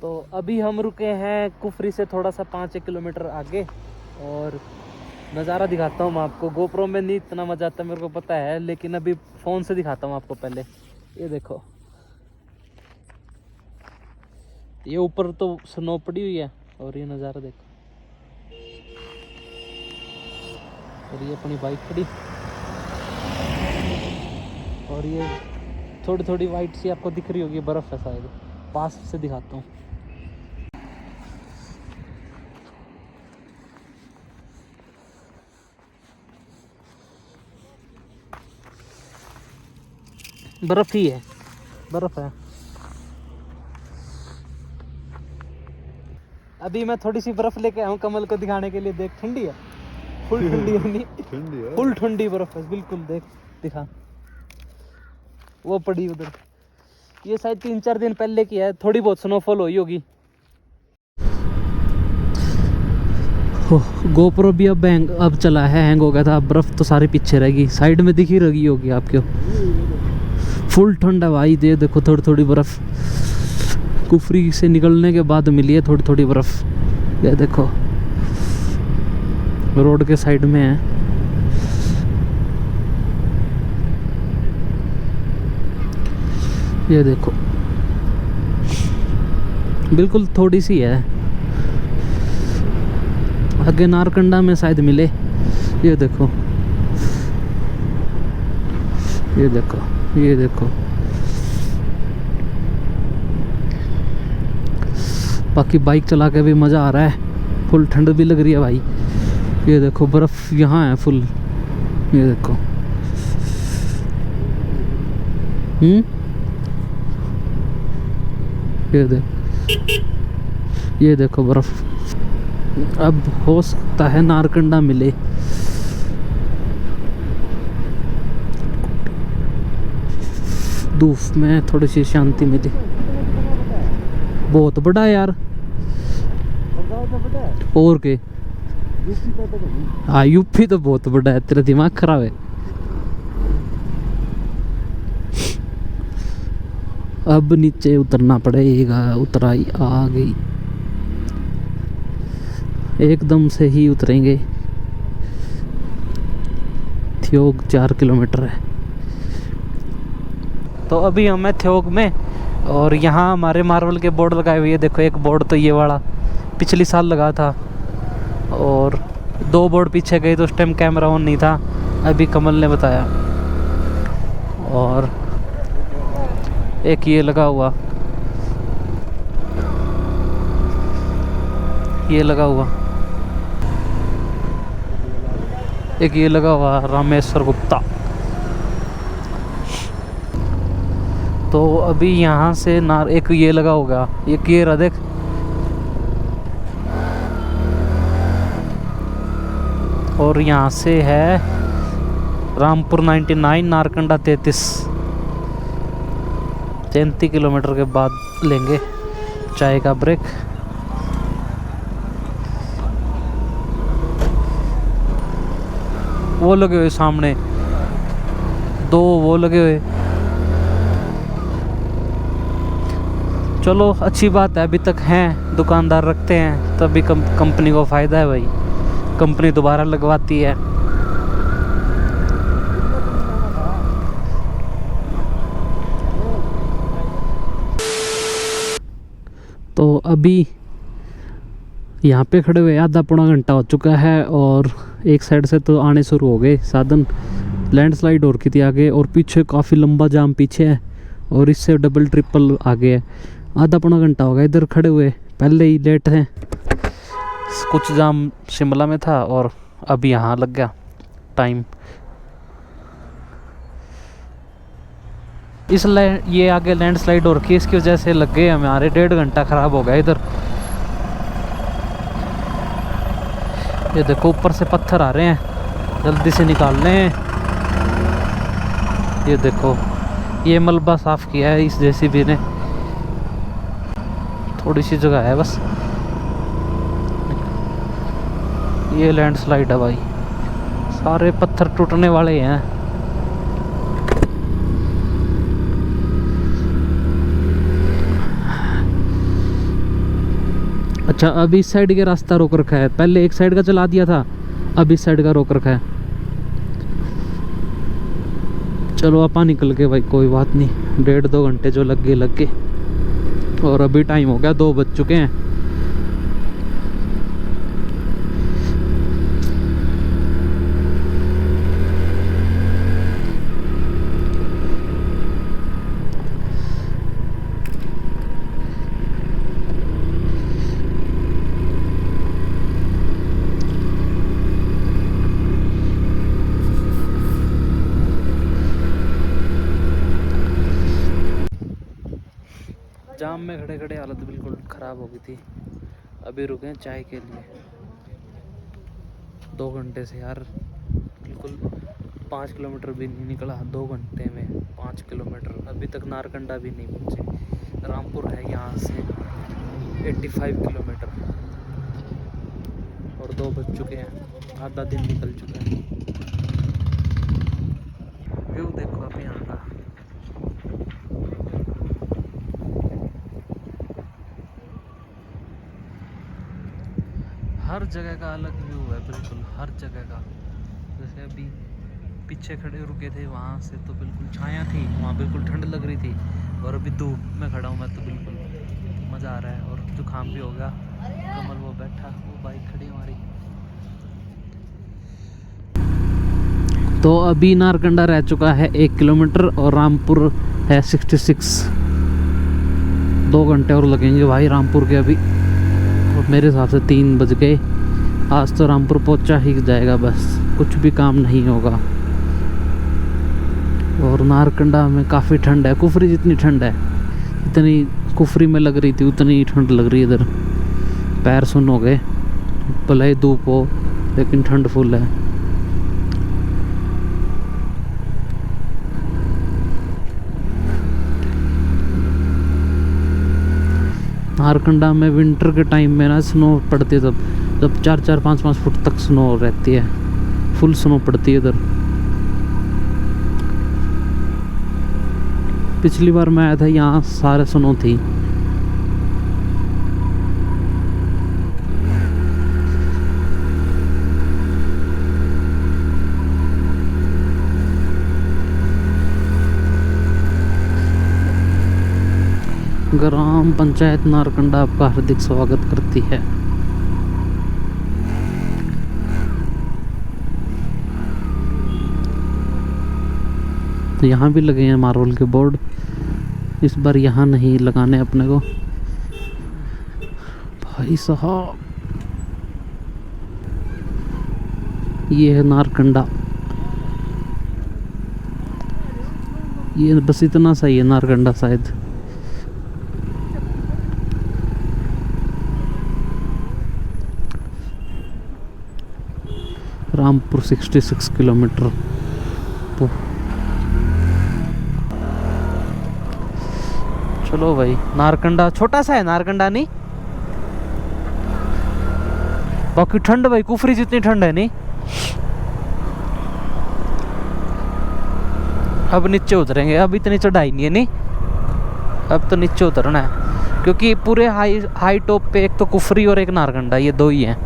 तो अभी हम रुके हैं कुफरी से थोड़ा सा 5-1 किलोमीटर आगे, और नज़ारा दिखाता हूँ मैं आपको। गोप्रो में नहीं इतना मज़ा आता मेरे को पता है, लेकिन अभी फ़ोन से दिखाता हूँ आपको। पहले ये देखो, ये ऊपर तो स्नो पड़ी हुई है, और ये नज़ारा देखो। और ये अपनी बाइक खड़ी, और ये थोड़ी थोड़ी वाइट सी आपको दिख रही होगी, बर्फ़ है शायद। पास से दिखाता हूँ। बर्फ़ ही है, बर्फ़ है। अभी मैं थोड़ी सी बर्फ़ लेके आया हूँ कमल को दिखाने के लिए। देख, ठंडी है, फुल ठंडी है। नहीं, ठंडी है, फुल ठंडी बर्फ़ है बिल्कुल। देख, दिखा, वो पड़ी उधर। ये शायद 3-4 दिन पहले की है, थोड़ी बहुत स्नोफॉल हुई होगी। गोप्रो भी अब चला है, हैंग हो गया था। बर्फ़ तो सारी पीछे रहेगी, साइड में दिख ही रही होगी आपको। फुल ठंड है भाई। दे देखो, थोड़ी थोड़ी बर्फ़ कुफरी से निकलने के बाद मिली है, थोड़ी थोड़ी बर्फ़। ये देखो, रोड के साइड में है। ये देखो, बिल्कुल थोड़ी सी है। आगे नारकंडा में शायद मिले। ये देखो, ये देखो, ये देखो। बाकी बाइक चला के भी मज़ा आ रहा है, फुल ठंड भी लग रही है भाई। ये देखो, बर्फ़ यहाँ है फुल। ये देखो, ये देखो बर्फ़। अब हो सकता है नारकंडा मिले। धूप में थोड़ी सी शांति मिली। बहुत बड़ा है यार, और के। हाँ, यूपी तो बहुत बड़ा है। तेरा दिमाग खराब है। अब नीचे उतरना पड़ेगा। उतराई आ गई, एकदम से ही उतरेंगे। थ्योग 4 किलोमीटर है। तो अभी हम हैं थ्योग में, और यहाँ हमारे मार्बल के बोर्ड लगाए हुए हैं। देखो, एक बोर्ड तो ये वाला पिछली साल लगा था, और 2 बोर्ड पीछे गए तो उस टाइम कैमरा ऑन नहीं था, अभी कमल ने बताया। और एक ये लगा हुआ, ये लगा हुआ, एक ये लगा हुआ रामेश्वर गुप्ता। तो अभी यहाँ से एक ये लगा होगा, ये रहा देख। और यहाँ से है रामपुर 99, नारकंडा 33 किलोमीटर के बाद लेंगे चाय का ब्रेक। वो लगे हुए सामने 2, वो लगे हुए। चलो, अच्छी बात है, अभी तक हैं, दुकानदार रखते हैं, तभी कंपनी को फ़ायदा है भाई। कंपनी दोबारा लगवाती है। तो अभी यहाँ पे खड़े हुए आधा पौना घंटा हो चुका है, और एक साइड से तो आने शुरू हो गए साधन। लैंडस्लाइड हो रखी थी आगे, और पीछे काफ़ी लंबा जाम पीछे है, और इससे डबल ट्रिपल आगे है। आधा पौना घंटा हो गया इधर खड़े हुए, पहले ही लेट हैं। कुछ जाम शिमला में था, और अब यहाँ लग गया टाइम। ये आगे लैंडस्लाइड हो रखी है, इसकी वजह से लग गए हमारे 1.5 घंटा ख़राब हो गया इधर। ये देखो, ऊपर से पत्थर आ रहे हैं, जल्दी से निकालने हैं। ये देखो, ये मलबा साफ़ किया है इस जेसीबी ने, थोड़ी सी जगह है बस। ये लैंडस्लाइड है भाई, सारे पत्थर टूटने वाले हैं। अच्छा, अब इस साइड का रास्ता रोक रखा है, पहले एक साइड का चला दिया था, अब इस साइड का रोक रखा है। चलो आपा निकल के भाई, कोई बात नहीं, 1.5-2 घंटे जो लग गए। और अभी टाइम हो गया 2 बज चुके हैं। जाम में खड़े खड़े हालत बिल्कुल ख़राब हो गई थी। अभी रुके हैं चाय के लिए। 2 घंटे से यार बिल्कुल 5 किलोमीटर भी नहीं निकला, 2 घंटे में 5 किलोमीटर। अभी तक नारकंडा भी नहीं पहुँचे। रामपुर है यहाँ से 85 किलोमीटर और 2 बज चुके हैं, आधा दिन निकल चुका है। व्यू देखो आप यहाँ का, हर जगह का अलग व्यू है, बिल्कुल हर जगह का। जैसे अभी पीछे खड़े रुके थे वहाँ से तो बिल्कुल छाया थी, वहाँ बिल्कुल ठंड लग रही थी, और अभी धूप में खड़ा हूँ मैं तो बिल्कुल मज़ा आ रहा है। और जुकाम भी हो गया। कमल वो बैठा, वो बाइक खड़ी हमारी। तो अभी नारकंडा रह चुका है 1 किलोमीटर और रामपुर है 66। 2 घंटे और लगेंगे भाई रामपुर के अभी, और मेरे हिसाब से 3 बज गए। आज तो रामपुर पहुंचा ही जाएगा, बस कुछ भी काम नहीं होगा। और नारकंडा में काफ़ी ठंड है, कुफरी जितनी ठंड है, इतनी कुफरी में लग रही थी उतनी ही ठंड लग रही है इधर। पैर सुन हो गए, भले ही धूप हो लेकिन ठंड फुल है। नारकंडा में विंटर के टाइम में ना स्नो पड़ती है, जब 4-4, 5-5 फुट तक स्नो रहती है, फुल स्नो पड़ती है इधर। पिछली बार मैं आया था यहाँ सारे स्नो थी। ग्राम पंचायत नारकंडा आपका हार्दिक स्वागत करती है। तो यहाँ भी लगे हैं मार्बल के बोर्ड, इस बार यहाँ नहीं लगाने अपने को। भाई साहब ये है नारकंडा, ये बस इतना सही है नारकंडा शायद। रामपुर 66 किलोमीटर। चलो भाई, नारकंडा छोटा सा है, नारकंडा नहीं। बाकी ठंड भाई कुफरी जितनी ठंड है नहीं। अब नीचे उतरेंगे, अब इतनी चढ़ाई नहीं है नहीं, अब तो नीचे उतरना है, क्योंकि पूरे हाई टॉप पे एक तो कुफरी और एक नारकंडा, ये 2 ही हैं।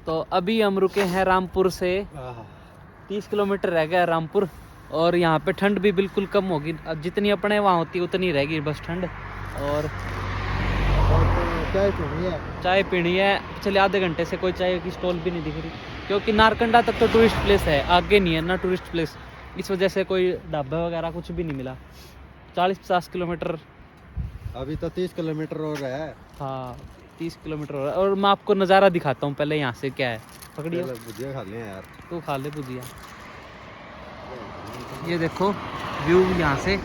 तो अभी हम रुके हैं रामपुर से 30 किलोमीटर रह गया रामपुर, और यहाँ पे ठंड भी बिल्कुल कम होगी। अब जितनी अपने वहाँ होती है उतनी रहेगी बस ठंड। और चाय पीनी है। पिछले आधे घंटे से कोई चाय की स्टॉल भी नहीं दिख रही, क्योंकि नारकंडा तक तो टूरिस्ट प्लेस है, आगे नहीं है ना टूरिस्ट प्लेस, इस वजह से कोई ढाबा वगैरह कुछ भी नहीं मिला। 40-50 किलोमीटर, अभी तो 30 किलोमीटर और है। हाँ 30 किलोमीटर हो रहा है। और मैं आपको नज़ारा दिखाता हूँ पहले यहाँ से क्या है। पकड़िए, भुजिया खा लें यार। तू खा ले भुजिया। ये देखो व्यू यहाँ से,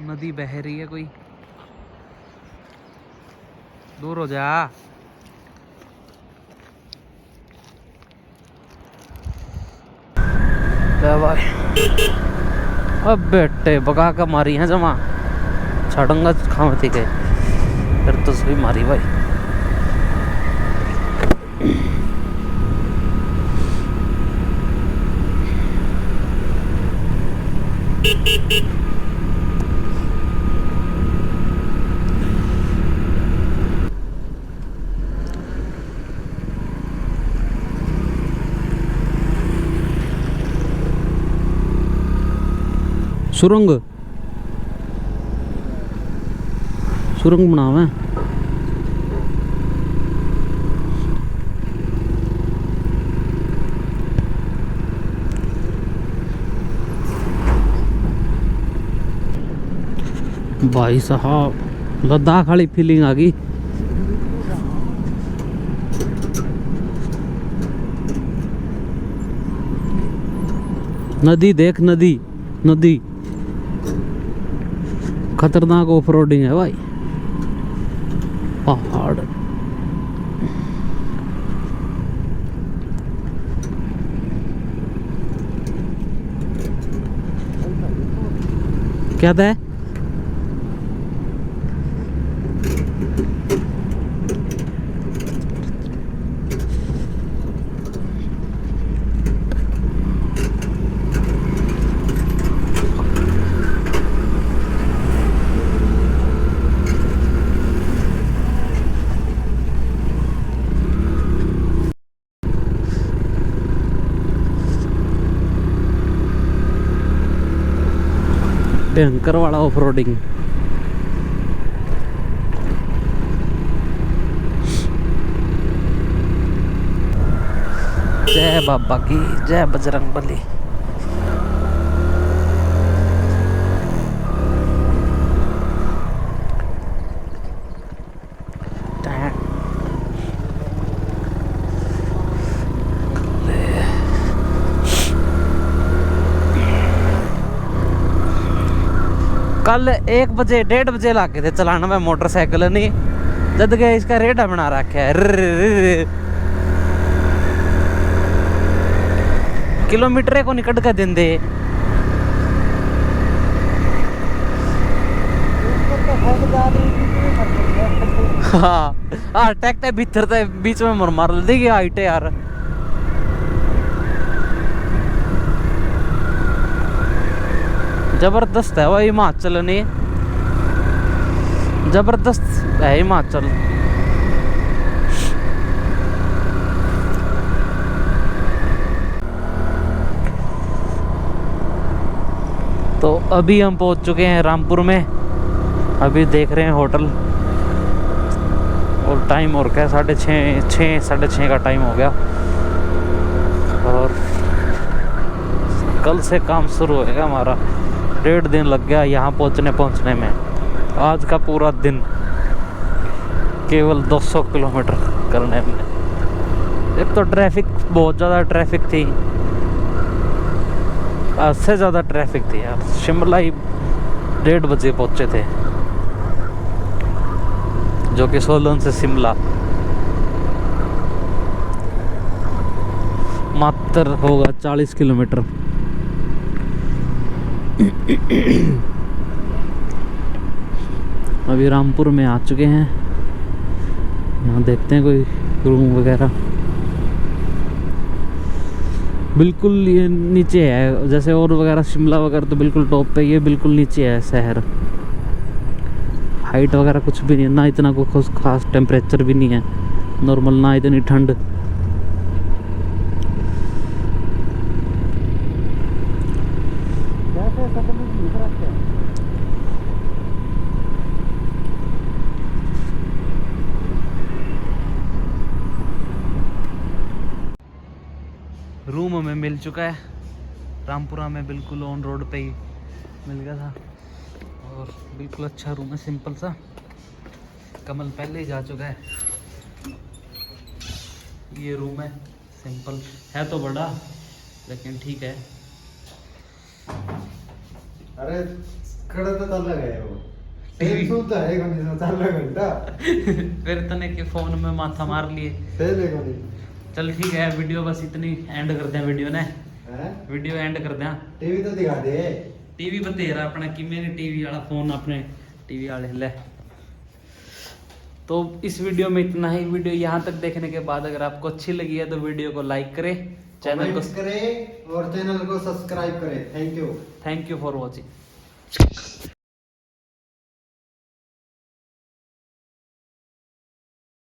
नदी बह रही है, कोई दूर हो जा। ले भाई, अब बेटे बगा के मारी है जमा छड़ंगा खामती के, फिर तो सही मारी भाई। सुरंग सुरंग बनावा है। भाई साहब लद्दाख वाली फीलिंग आ गई। नदी देख, नदी नदी खतरनाक ऑफ रोडिंग है भाई। पहाड़ क्या था? भयंकर वाला ऑफ रोडिंग। जय बाबा की, जय बजरंग बली। कल 1 बजे 1:30 बजे लागे थे चलाना मैं मोटरसाइकिल नहीं, जद गया इसका रेडा बना रखा है, किलोमीटर को निकट के देंदे। हाँ टैक्टर भीतर ते बीच में मार देगी हाइट यार। जबरदस्त है वो हिमाचल ने, जबरदस्त है हिमाचल। तो अभी हम पहुंच चुके हैं रामपुर में, अभी देख रहे हैं होटल, और टाइम और क्या 6:30 साढ़े 6 का टाइम हो गया, और कल से काम शुरू होएगा हमारा। 1.5 दिन लग गया यहाँ पहुँचने में। आज का पूरा दिन केवल 200 किलोमीटर करने में। एक तो ट्रैफिक, बहुत ज़्यादा ट्रैफिक थी, आज से ज़्यादा ट्रैफिक थी यार। शिमला ही 1:30 बजे पहुँचे थे, जो कि सोलन से शिमला मात्र होगा 40 किलोमीटर। अभी रामपुर में आ चुके हैं, यहाँ देखते हैं कोई रूम वगैरह। बिल्कुल ये नीचे है, जैसे और वगैरह शिमला वगैरह तो बिल्कुल टॉप पे, ये बिल्कुल नीचे है शहर। हाइट वगैरह कुछ भी नहीं है, ना इतना कोई खास टेम्परेचर भी नहीं है, नॉर्मल, ना इतनी ठंड। रूम हमें मिल चुका है रामपुरा में, बिल्कुल ऑन रोड पे ही मिल गया था, और बिल्कुल अच्छा रूम है, सिंपल सा। कमल पहले ही जा चुका है। ये रूम है, सिंपल है, तो बड़ा लेकिन ठीक है। अरे खड़ा तो चल गए वो टीवी सुनता है कौन चल रहा घंटा फिर तने के फोन में माथा मार लिए। पहले को नहीं। चल ठीक है, वीडियो बस इतनी एंड करते हैं वीडियो ने। हैं वीडियो एंड कर दें टीवी तो दिखा दे टीवी पर तेरा अपना किमें ने टीवी वाला फोन अपने टीवी वाले ले। तो इस वीडियो में इतना ही। वीडियो यहाँ तक देखने के बाद अगर आपको अच्छी लगी है तो वीडियो को लाइक करें, चैनल को कमेंट करें और चैनल को सब्सक्राइब करें। Thank you for watching.